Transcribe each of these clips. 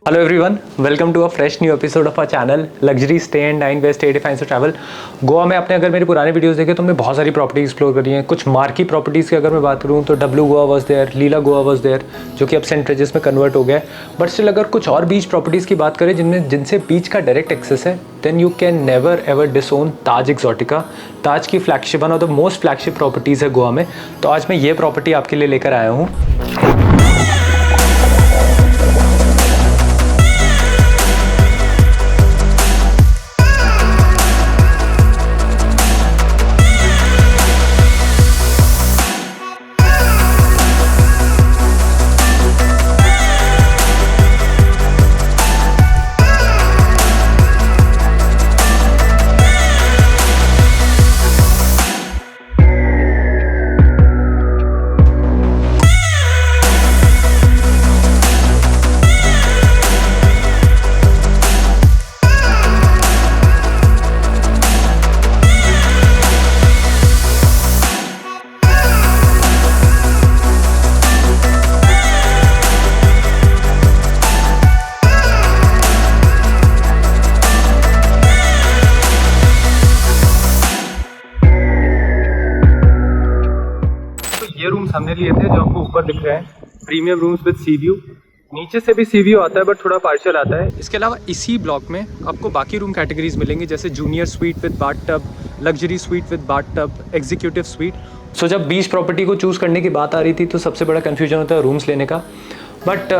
Hello everyone, welcome to a fresh new episode of our channel luxury stay and dine west stay defines travel. Goa में आपने अगर मेरे पुराने videos देखे तो हमने बहुत सारी प्रॉपर्टी एक्सप्लोर करी हैं। कुछ मार्की प्रॉपर्टीज़ की अगर मैं बात करूँ तो W Goa was there, Leela Goa was there, जो कि अब सेंट रेजिस में कन्वर्ट हो गया है। बट स्टिल अगर कुछ और बीच प्रॉपर्टीज़ की बात करें जिनसे बीच का डायरेक्ट एक्सेस है, then you can never ever disown Taj Exotica. Taj की flagship, one of the most flagship properties है गोवा में। तो आज मैं ये प्रॉपर्टी आपके लिए लेकर आया हूँ। ये रूम्स हमने लिए थे जो आपको ऊपर दिख रहे हैं, premium rooms with C view. नीचे से भी सी व्यू आता है बट थोड़ा पार्शियल आता है। इसके अलावा इसी ब्लॉक में आपको बाकी रूम कैटेगरीज मिलेंगी, जैसे junior suite with bath tub, luxury suite with bath tub, executive suite. So जब बीच प्रॉपर्टी को चूज़ करने की बात आ रही थी तो सबसे बड़ा कन्फ्यूजन होता है रूम्स लेने का। बट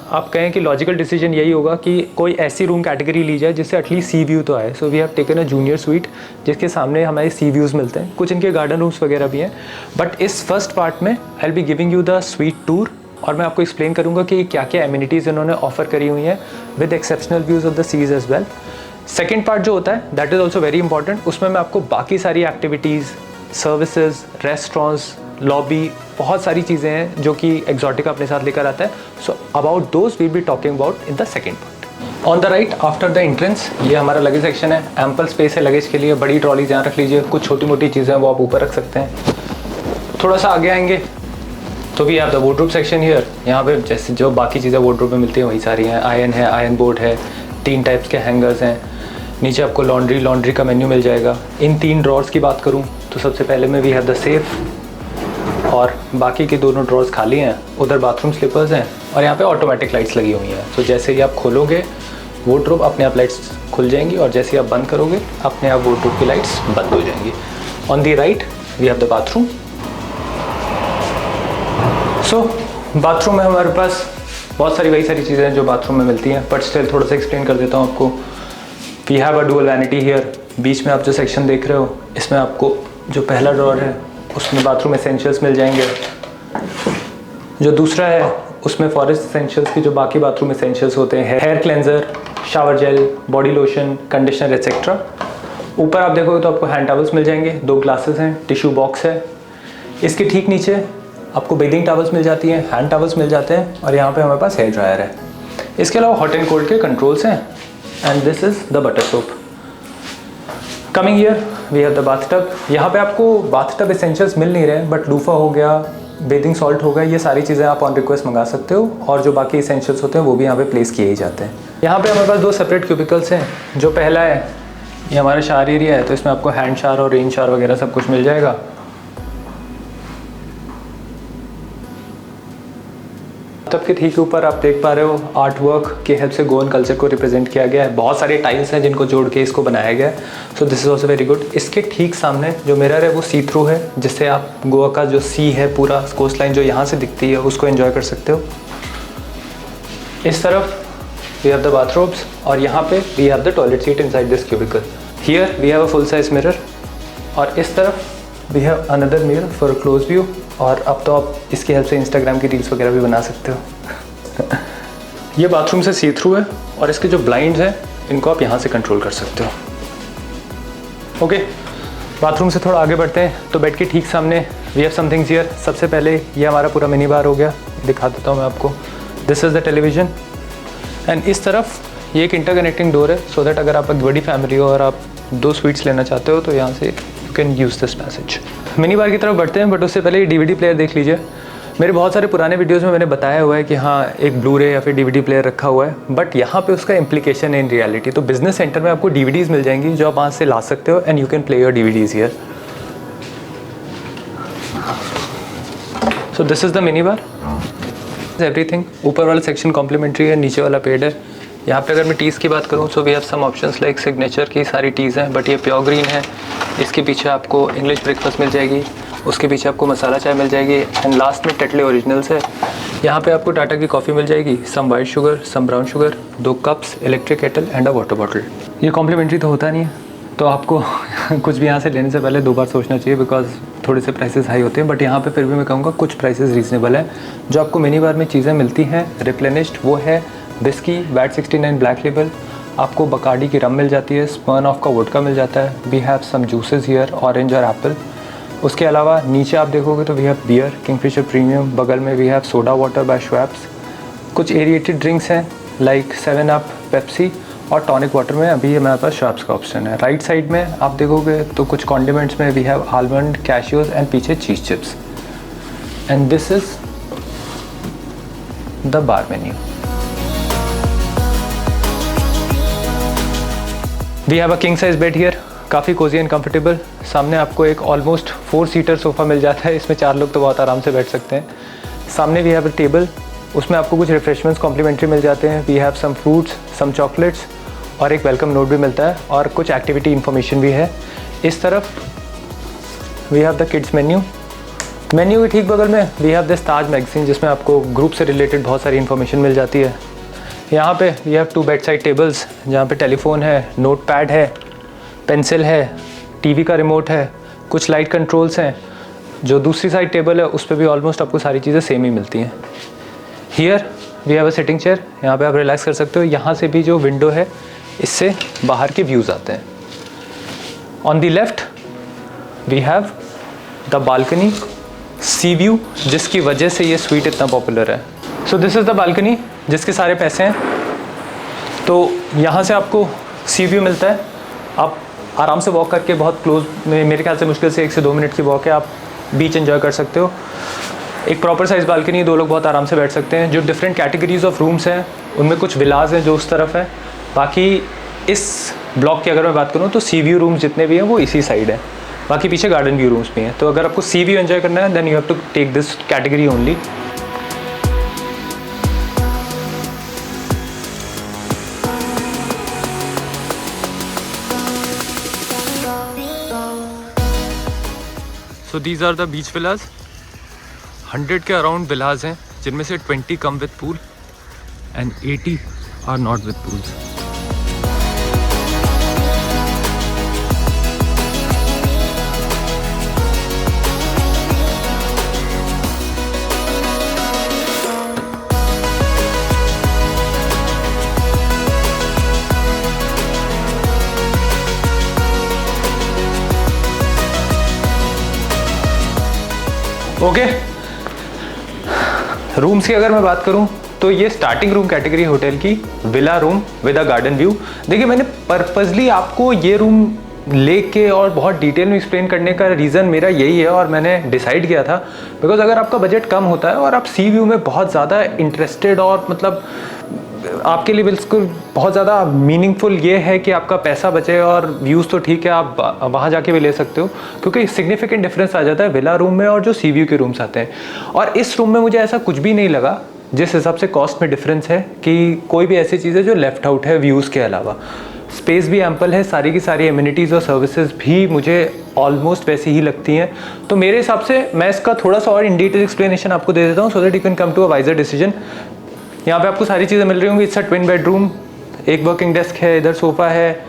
आप कहें कि लॉजिकल डिसीजन यही होगा कि कोई ऐसी रूम कैटेगरी ली जाए जिससे एटलीस्ट सी व्यू तो आए। So we have taken a junior suite जिसके सामने हमारे सी व्यूज़ मिलते हैं। कुछ इनके गार्डन रूम्स वगैरह भी हैं। बट इस फर्स्ट पार्ट में I will be giving you the sweet tour और मैं आपको एक्सप्लेन करूँगा कि क्या क्या एमिनिटीज़ इन्होंने ऑफर करी हुई हैं with exceptional views of the seas as well. Second part जो होता है that is also very important. उसमें मैं आपको बाकी सारी एक्टिविटीज़, सर्विसेज, रेस्टोरेंट्स, लॉबी, बहुत सारी चीज़ें हैं जो कि एक्सोटिका अपने साथ लेकर आता है। So about those we be talking about in the second part. On the right after the entrance ये हमारा लगेज सेक्शन है। एम्पल स्पेस है लगेज के लिए, बड़ी ट्रॉलीज यहाँ रख लीजिए। कुछ छोटी मोटी चीज़ें हैं वो आप ऊपर रख सकते हैं। थोड़ा सा आगे आएंगे तो भी आप द वार्डरोब सेक्शन हियर। यहाँ पे जैसे जो बाकी चीज़ें वार्डरोब में मिलती हैं वही सारी हैं। आयरन है, आयरन बोर्ड है, 3 टाइप्स के हैंगर्स हैं। नीचे आपको लॉन्ड्री का मेन्यू मिल जाएगा। इन 3 ड्रॉर्स की बात करूँ तो सबसे पहले में वी हैव द सेफ और बाकी के दोनों ड्रॉर्स खाली हैं। उधर बाथरूम स्लीपर्स हैं और यहाँ पे ऑटोमेटिक लाइट्स लगी हुई हैं। तो जैसे ही आप खोलोगे वार्डरोब अपने आप लाइट्स खुल जाएंगी और जैसे ही आप बंद करोगे अपने आप वार्डरोब की लाइट्स बंद हो जाएंगी। On the right we have the bathroom. So bathroom में हमारे पास बहुत सारी वही सारी चीज़ें हैं जो बाथरूम में मिलती हैं, बट स्टिल थोड़ा सा एक्सप्लेन कर देता हूँ आपको। We have a dual vanity here. बीच में आप जो सेक्शन देख रहे हो इसमें आपको जो पहला ड्रॉर है उसमें बाथरूम एसेंशियल्स मिल जाएंगे। जो दूसरा है उसमें फॉरेस्ट एसेंशियल्स की जो बाकी बाथरूम एसेंशियल्स होते हैं, hair cleanser, shower gel, body lotion, conditioner etcetera. ऊपर आप देखोगे तो आपको हैंड टॉवल्स मिल जाएंगे, 2 ग्लासेस हैं, टिश्यू बॉक्स है। इसके ठीक नीचे आपको बेदिंग टॉवल्स मिल जाती हैं, हैंड टॉवल्स मिल जाते हैं और यहाँ पे हमारे पास हेयर ड्रायर है। इसके अलावा हॉट एंड कोल्ड के कंट्रोल्स हैं and this is the butter soap. Coming here we have the bath tub. यहाँ पे आपको बाथ टब एसेंशियल्स मिल नहीं रहे, बट लूफा हो गया, बेदिंग सॉल्ट हो गया, ये सारी चीज़ें आप ऑन रिक्वेस्ट मंगा सकते हो और जो बाकी एसेंशियल्स होते हैं वो भी यहाँ पे प्लेस किए ही जाते हैं। यहाँ पे हमारे पास 2 सेपरेट क्यूबिकल्स हैं। जो पहला है ये हमारा शावर एरिया है, तो इसमें आपको हैंड शावर और रेन शावर वगैरह सब कुछ मिल जाएगा। टब के ठीक ऊपर आप देख पा रहे हो आर्ट वर्क की हेल्प से गोवन कल्चर को रिप्रेजेंट किया गया है। बहुत सारे टाइल्स हैं जिनको जोड़ के इसको बनाया गया है। So this is also very good. इसके ठीक सामने जो मिरर है वो सी थ्रू है, जिससे आप गोवा का जो सी है, पूरा कोस्ट लाइन जो यहाँ से दिखती है उसको एंजॉय कर सकते हो। इस तरफ वी हैव द बाथरूम्स और यहाँ पे we have the toilet seat inside this cubicle. Here we have a full size mirror और इस तरफ we have another mirror for a close view. और अब तो आप इसकी हेल्प से इंस्टाग्राम की रील्स वगैरह भी बना सकते हो। ये बाथरूम से सी थ्रू है और इसके जो ब्लाइंड्स हैं इनको आप यहाँ से कंट्रोल कर सकते हो। ओके, बाथरूम से थोड़ा आगे बढ़ते हैं तो बेड के ठीक सामने वी हैव समथिंग्स हियर। सबसे पहले ये हमारा पूरा मिनी बार हो गया, दिखा देता हूँ मैं आपको। This is the television and इस तरफ ये एक इंटरकनेक्टिंग डोर है, सो दैट अगर आप एक बड़ी फैमिली हो और आप 2 स्वीट्स लेना चाहते हो तो यहाँ से you can use this passage. Mini bar की तरफ बढ़ते हैं, बट उससे पहले ये DVD प्लेयर देख लीजिए। मेरे बहुत सारे पुराने वीडियोस में मैंने बताया हुआ है कि हाँ एक ब्लू रे या फिर DVD प्लेयर रखा हुआ है, बट यहाँ पे उसका इम्प्लीकेशन है इन रियलिटी। तो बिजनेस सेंटर में आपको DVDs मिल जाएंगी जो आप वहाँ से ला सकते हो and you can play your DVDs here. So this is the mini bar, everything. ऊपर वाला सेक्शन कॉम्प्लीमेंट्री है, नीचे वाला पेड है। यहाँ पे अगर मैं टीज़ की बात करूँ तो we have some options like signature की सारी टीज़ हैं, बट ये प्योर ग्रीन है। इसके पीछे आपको इंग्लिश ब्रेकफास्ट मिल जाएगी, उसके पीछे आपको मसाला चाय मिल जाएगी एंड लास्ट में टेटले ओरिजिनल्स है। यहाँ पे आपको टाटा की कॉफ़ी मिल जाएगी, some white sugar, some brown sugar, 2 cups, electric kettle and a water bottle. ये कॉम्प्लीमेंट्री तो होता नहीं है, तो आपको कुछ भी यहाँ से लेने से पहले 2 बार सोचना चाहिए, बिकॉज थोड़े से प्राइसेस हाई होते हैं। बट यहाँ पे फिर भी मैं कहूँगा कुछ प्राइसेस रीजनेबल है। जो आपको मिनी बार में चीज़ें मिलती हैं रिप्लेनिश्ड, वो है विस्की, वैट 69 ब्लैक लेबल, आपको बकाडी की रम मिल जाती है, स्मर्नॉफ का वोडका मिल जाता है, we have some juices here, orange और एप्पल। उसके अलावा नीचे आप देखोगे तो we have beer, Kingfisher premium, बगल में we have soda water by Schweppes. कुछ एरिएटेड ड्रिंक्स हैं लाइक 7 अप, पेप्सी और टॉनिक वाटर में अभी हमारे पास श्वेप्स का ऑप्शन है। राइट साइड में आप देखोगे तो कुछ कॉन्डिमेंट्स में we have almond, cashews and पीछे cheese chips. And this is the bar menu. We have a king size bed here, काफ़ी कोजी एंड कंफर्टेबल। सामने आपको एक ऑलमोस्ट 4 सीटर सोफ़ा मिल जाता है, इसमें 4 लोग तो बहुत आराम से बैठ सकते हैं। सामने वी हैव अ टेबल, उसमें आपको कुछ रिफ्रेशमेंट्स कॉम्प्लीमेंट्री मिल जाते हैं। We have some fruits, some chocolates और एक वेलकम नोट भी मिलता है और कुछ एक्टिविटी इन्फॉर्मेशन भी है। इस तरफ we have the kids menu के ठीक बगल में we have this Taj magazine, जिसमें आपको ग्रुप से रिलेटेड बहुत सारी इन्फॉर्मेशन मिल जाती है। यहाँ पे we have 2 bedside tables, जहाँ पे टेलीफोन है, नोट पैड है, पेंसिल है, टीवी का रिमोट है, कुछ लाइट कंट्रोल्स हैं। जो दूसरी साइड टेबल है उस पर भी ऑलमोस्ट आपको सारी चीज़ें सेम ही मिलती हैं। Here we have a sitting chair, यहाँ पे आप रिलैक्स कर सकते हो। यहाँ से भी जो विंडो है इससे बाहर के व्यूज़ आते हैं। On the left we have the balcony, sea view, जिसकी वजह से ये स्वीट इतना पॉपुलर है। So this is the balcony जिसके सारे पैसे हैं। तो यहाँ से आपको सी व्यू मिलता है, आप आराम से वॉक करके बहुत क्लोज में, मेरे ख्याल से मुश्किल से 1 से 2 मिनट की वॉक है, आप बीच एंजॉय कर सकते हो। एक प्रॉपर साइज़ बालकनी, 2 लोग बहुत आराम से बैठ सकते हैं। जो डिफरेंट कैटेगरीज ऑफ रूम्स हैं उनमें कुछ विलाज हैं जो उस तरफ है। बाकी इस ब्लॉक की अगर मैं बात करूँ तो सी व्यू रूम्स जितने भी हैं वो इसी साइड है, बाकी पीछे गार्डन व्यू रूम्स भी हैं। तो अगर आपको सी व्यू एंजॉय करना है then you have to take this category only. So these are the beach villas, 100 के अराउंड villas हैं, जिनमें से 20 come with pool and 80 are not with pools. Okay, rooms की अगर मैं बात करूं तो ये स्टार्टिंग रूम कैटेगरी होटल की villa room with a garden view. देखिए मैंने पर्पसली आपको ये रूम लेके और बहुत डिटेल में एक्सप्लेन करने का रीज़न मेरा यही है, और मैंने डिसाइड किया था बिकॉज अगर आपका बजट कम होता है और आप सी व्यू में बहुत ज़्यादा इंटरेस्टेड और मतलब आपके लिए बिल्कुल बहुत ज़्यादा मीनिंगफुल ये है कि आपका पैसा बचे और व्यूज़ तो ठीक है आप वहाँ जाके भी ले सकते हो, क्योंकि सिग्निफिकेंट डिफरेंस आ जाता है विला रूम में और जो सी व्यू के रूम्स आते हैं। और इस रूम में मुझे ऐसा कुछ भी नहीं लगा जिस हिसाब से कॉस्ट में डिफरेंस है कि कोई भी ऐसी चीज़ है जो लेफ्ट आउट है व्यूज़ के अलावा। स्पेस भी एम्पल है, सारी की सारी एमिनिटीज़ और सर्विसेज भी मुझे ऑलमोस्ट वैसी ही लगती हैं। तो मेरे हिसाब से मैं इसका थोड़ा सा और इन डिटेल एक्सप्लेनेशन आपको दे देता हूँ so that you can come to a wiser decision. यहाँ पे आपको सारी चीज़ें मिल रही होंगी। इट्स अ ट्विन बेडरूम, एक वर्किंग डेस्क है, इधर सोफ़ा है,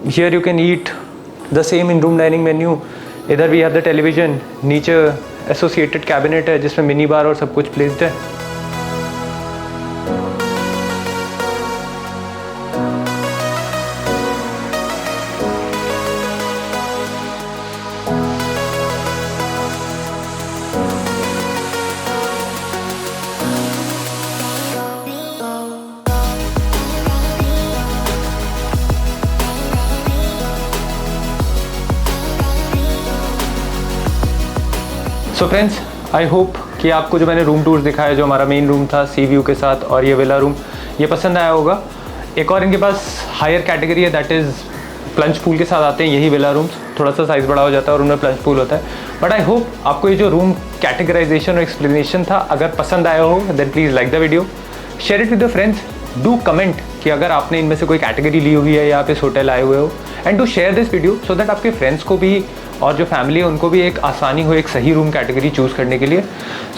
here you can eat the same in room dining menu. इधर वी हैव द टेलीविजन, नीचे एसोसिएटेड कैबिनेट है जिसमें मिनी बार और सब कुछ प्लेस्ड है। सो फ्रेंड्स, आई होप कि आपको जो मैंने रूम टूर्स दिखाया, जो हमारा मेन रूम था सी व्यू के साथ और ये विला रूम, ये पसंद आया होगा। एक और इनके पास हायर कैटेगरी है, दैट इज़ प्लंज पूल के साथ आते हैं यही विला रूम्स। थोड़ा सा साइज़ बड़ा हो जाता है और उनमें प्लंज पूल होता है। बट आई होप आपको ये जो रूम कैटेगराइजेशन और एक्सप्लेनेशन था अगर पसंद आया हो, then please like the video, share it with the friends, do comment कि अगर आपने इनमें से कोई कैटेगरी ली हुई है या आप इस होटल आए हुए हो, and to share this video so that आपके फ्रेंड्स को भी और जो फैमिली है उनको भी एक आसानी हो एक सही रूम कैटेगरी चूज़ करने के लिए।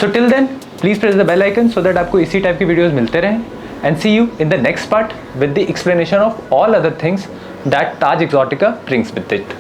So till then please press the bell icon so that आपको इसी टाइप की वीडियोज़ मिलते रहें। And see you in the next part with the explanation of all other things that Taj Exotica brings with it.